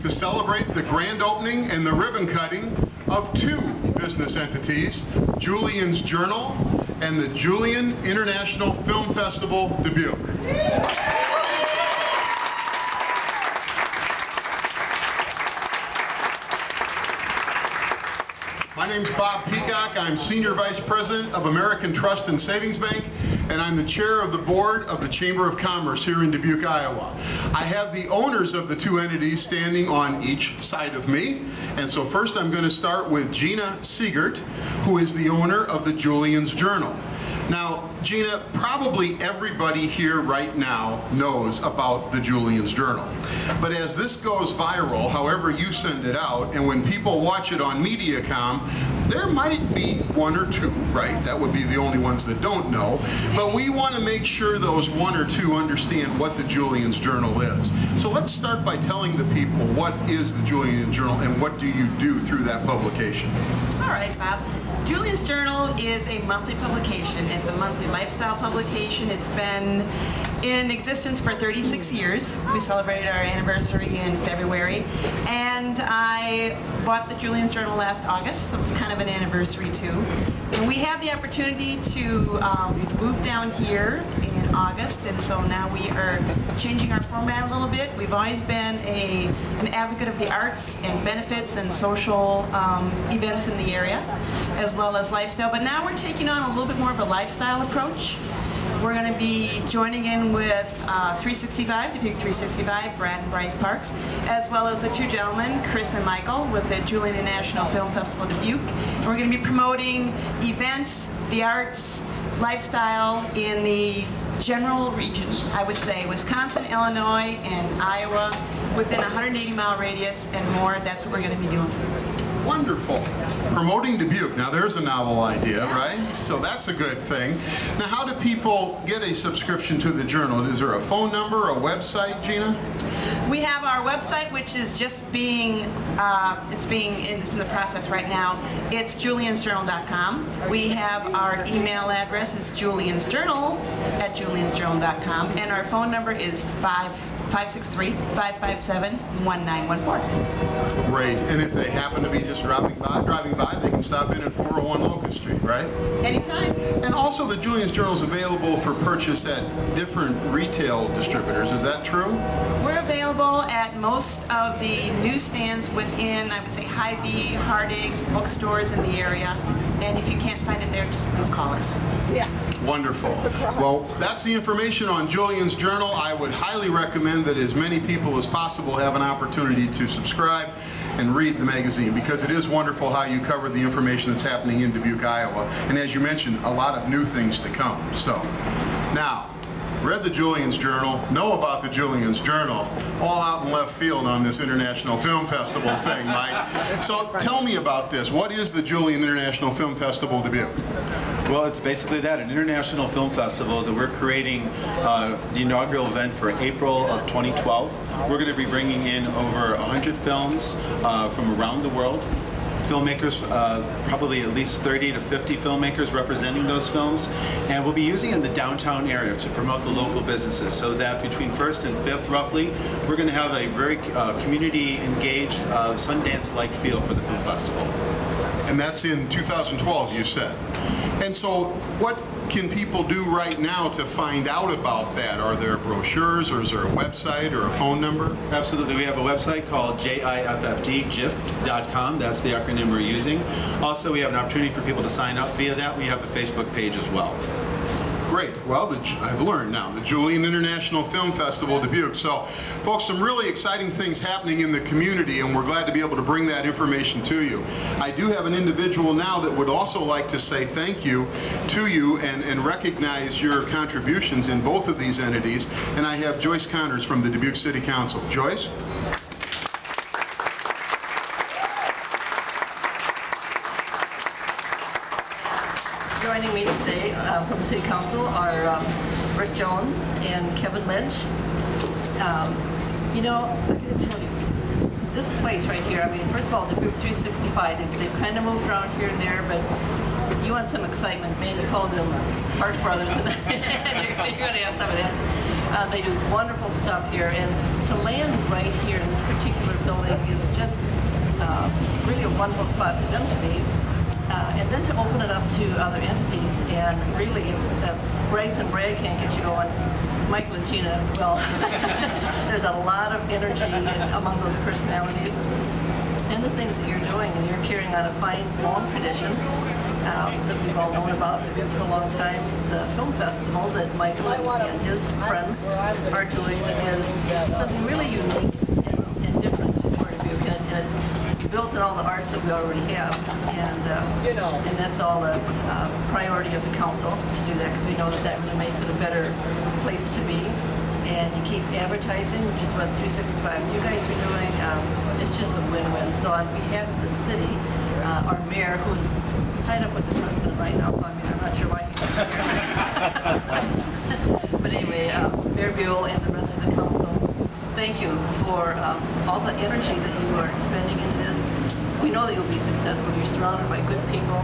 to celebrate the grand opening and the ribbon cutting of two business entities, Julien's Journal and the Julien International Film Festival, Dubuque. My name's Bob Peacock. I'm Senior Vice President of American Trust and Savings Bank, and I'm the Chair of the Board of the Chamber of Commerce here in Dubuque, Iowa. I have the owners of the two entities standing on each side of me, and so first I'm going to start with Gina Siegert, who is the owner of the Julien's Journal. Now, Gina, probably everybody here right now knows about the Julien's Journal. But as this goes viral, however you send it out, and when people watch it on Mediacom, there might be one or two, right? That would be the only ones that don't know. But we want to make sure those one or two understand what the Julien's Journal is. So let's start by telling the people what is the Julien's Journal and what do you do through that publication? All right, Bob. Julien's Journal is a monthly publication. It's a monthly lifestyle publication. It's been in existence for 36 years. We celebrated our anniversary in February. And I bought the Julien's Journal last August, so it's kind of an anniversary too. And we had the opportunity to move down here in August, and so now we are changing our format a little bit. We've always been an advocate of the arts and benefits and social events in the area, as well as lifestyle, but now we're taking on a little bit more of a lifestyle approach. We're going to be joining in with 365, Dubuque 365, Brad and Bryce Parks, as well as the two gentlemen, Chris and Michael, with the Julien International Film Festival Dubuque. And we're going to be promoting events, the arts, lifestyle in the general region, I would say, Wisconsin, Illinois, and Iowa, within a 180-mile radius and more. That's what we're going to be doing. Wonderful. Promoting Dubuque. Now there's a novel idea, right? So that's a good thing. Now how do people get a subscription to the journal? Is there a phone number, a website, Gina? We have our website, which is just being, it's in the process right now. It's juliensjournal.com. We have our email address is juliensjournal@juliensjournal.com, and our phone number is 563-557-1914. Great. And if they happen to be just driving by, they can stop in at 401 Locust Street, right? Anytime. And also the Julien's Journal is available for purchase at different retail distributors. Is that true? We're available at most of the newsstands within, I would say, Hy-Vee, Hardeg's, bookstores in the area. And if you can't find it there, just please call us. Yeah. Wonderful. Well, that's the information on Julien's Journal. I would highly recommend that as many people as possible have an opportunity to subscribe and read the magazine, because it is wonderful how you cover the information that's happening in Dubuque, Iowa. And as you mentioned, a lot of new things to come. So, now, read the Julien's Journal, know about the Julien's Journal, all out in left field on this International Film Festival thing, Mike. So tell me about this. What is the Julien International Film Festival Dubuque? Well, it's basically that, an international film festival that we're creating the inaugural event for April of 2012. We're going to be bringing in over 100 films from around the world. Filmmakers, probably at least 30 to 50 filmmakers representing those films, and we'll be using it in the downtown area to promote the local businesses, so that between 1st and 5th roughly, we're going to have a very community engaged Sundance-like feel for the film festival. And that's in 2012, you said. And so what can people do right now to find out about that? Are there brochures, or is there a website or a phone number? Absolutely. We have a website called JIFFD, JIFFD.com. That's the acronym we're using. Also, we have an opportunity for people to sign up via that. We have a Facebook page as well. Great. Well, I've learned now, the Julien International Film Festival Dubuque. So, folks, some really exciting things happening in the community, and we're glad to be able to bring that information to you. I do have an individual now that would also like to say thank you to you and recognize your contributions in both of these entities, and I have Joyce Connors from the Dubuque City Council. Joyce? Joining me today from the City Council are Rick Jones and Kevin Lynch. You know, I'm going to tell you, this place right here, I mean, first of all, the Dubuque 365, they've kind of moved around here and there, but you want some excitement, maybe call them Park Brothers, and you're going to have some of that. They do wonderful stuff here, and to land right here in this particular building is just really a wonderful spot for them to be. And then to open it up to other entities, and really, Bryce and Brad can't get you going. Michael and Gina, well, there's a lot of energy among those personalities and the things that you're doing, and you're carrying on a fine, long tradition that we've all known about for a long time. The film festival that Michael and his friends are doing is something really unique and different for Dubuque, and it builds on all the arts that we already have, and that's all a priority of the council to do that, because we know that that really makes it a better place to be. And you keep advertising, which is what 365 you guys are doing. It's just a win-win. So on behalf of the city, our mayor, who's tied up with the president right now, so I mean, I'm not sure why he's here. But anyway, Mayor Buell and the rest of the council, thank you for all the energy that you are expending into this. We know that you'll be successful. You're surrounded by good people.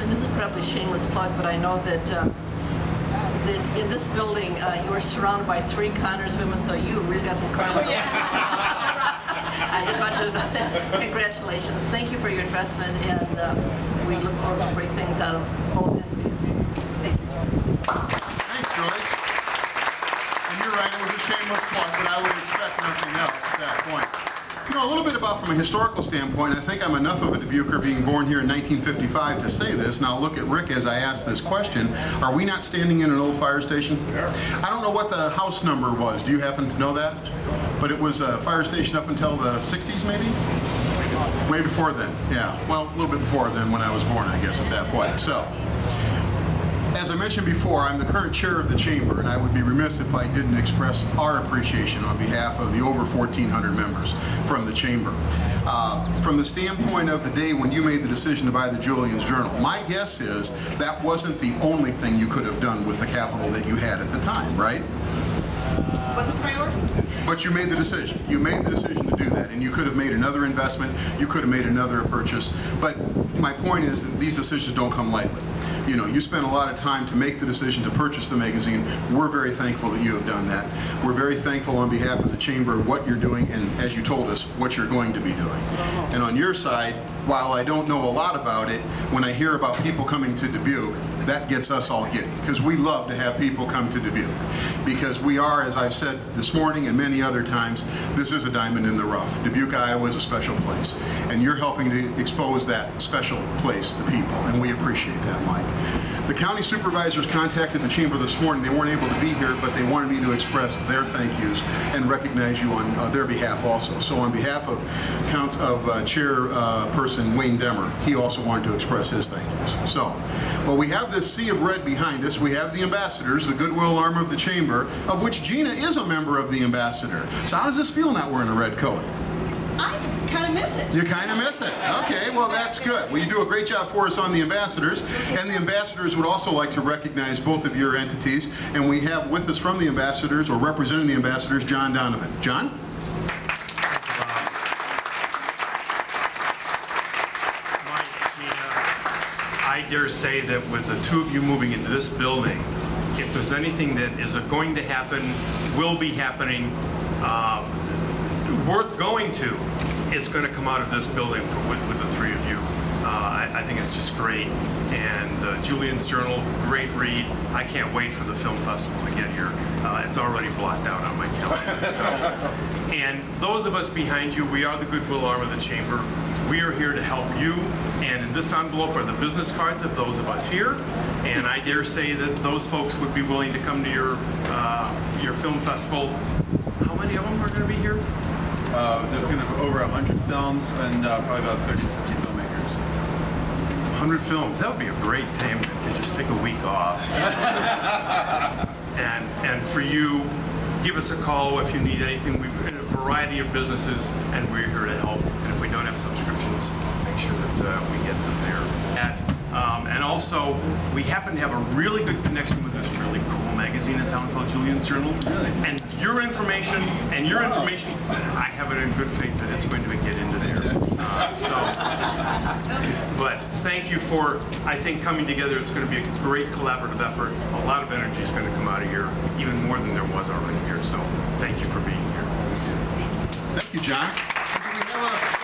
And this is probably a shameless plug, but I know that in this building, you are surrounded by 3 Connors women, so you really got some karma. I just want to congratulations. Thank you for your investment, and we look forward to great things out of both entities. Thank you, Joyce. Thanks, Joyce. And you're right, it was a shameless plug, but I would expect nothing else at that point. You know, a little bit about from a historical standpoint, I think I'm enough of a Dubuquer being born here in 1955 to say this, and I'll look at Rick as I ask this question. Are we not standing in an old fire station? I don't know what the house number was. Do you happen to know that? But it was a fire station up until the 60s, maybe? Way before then, yeah. Well, a little bit before then when I was born, I guess, at that point. So, as I mentioned before, I'm the current chair of the chamber, and I would be remiss if I didn't express our appreciation on behalf of the over 1,400 members from the chamber. From the standpoint of the day when you made the decision to buy the Julien's Journal, my guess is that wasn't the only thing you could have done with the capital that you had at the time, right? Was it priority? But you made the decision. You made the decision to do that, and you could have made another investment. You could have made another purchase. But my point is that these decisions don't come lightly. You know, you spent a lot of time to make the decision to purchase the magazine. We're very thankful that you have done that. We're very thankful on behalf of the chamber what you're doing, and as you told us, what you're going to be doing. And on your side, while I don't know a lot about it, when I hear about people coming to Dubuque, that gets us all giddy, because we love to have people come to Dubuque, because we are, as I've said this morning and many other times, this is a diamond in the rough. Dubuque, Iowa is a special place, and you're helping to expose that special place to people, and we appreciate that, Mike. The county supervisors contacted the chamber this morning. They weren't able to be here, but they wanted me to express their thank yous and recognize you on their behalf also. So on behalf of Chairperson Wayne Demmer, he also wanted to express his thank yous. So, well, we have this sea of red behind us. We have the ambassadors, the goodwill arm of the chamber, of which Gina is a member of the ambassador. So how does this feel not wearing a red coat? I kind of miss it. You kind of miss it. Okay, well, that's good. Well, you do a great job for us on the ambassadors, and the ambassadors would also like to recognize both of your entities, and we have with us from the ambassadors, or representing the ambassadors, John Donovan. John? I dare say that with the two of you moving into this building, if there's anything that is going to happen, will be happening, worth going to, it's going to come out of this building with the three of you. I think it's just great. And Julien's Journal, great read. I can't wait for the film festival to get here. It's already blocked out on my calendar. So. And those of us behind you, we are the goodwill arm of the chamber. We are here to help you, and in this envelope are the business cards of those of us here, and I dare say that those folks would be willing to come to your film festival. How many of them are going to be here? There's going to be over 100 films and probably about 30 to 50 filmmakers. 100 films. That would be a great time to just take a week off. and for you, give us a call if you need anything. We've in a variety of businesses, and we're here to help. And if we don't have subscriptions, make sure that we get them there at And also, we happen to have a really good connection with this really cool magazine in town called Julien's Journal. Really? And your information, I have it in good faith that it's going to get into there. But thank you for, I think, coming together. It's going to be a great collaborative effort. A lot of energy is going to come out of here, even more than there was already here. So thank you for being here. Thank you, John. Do we have a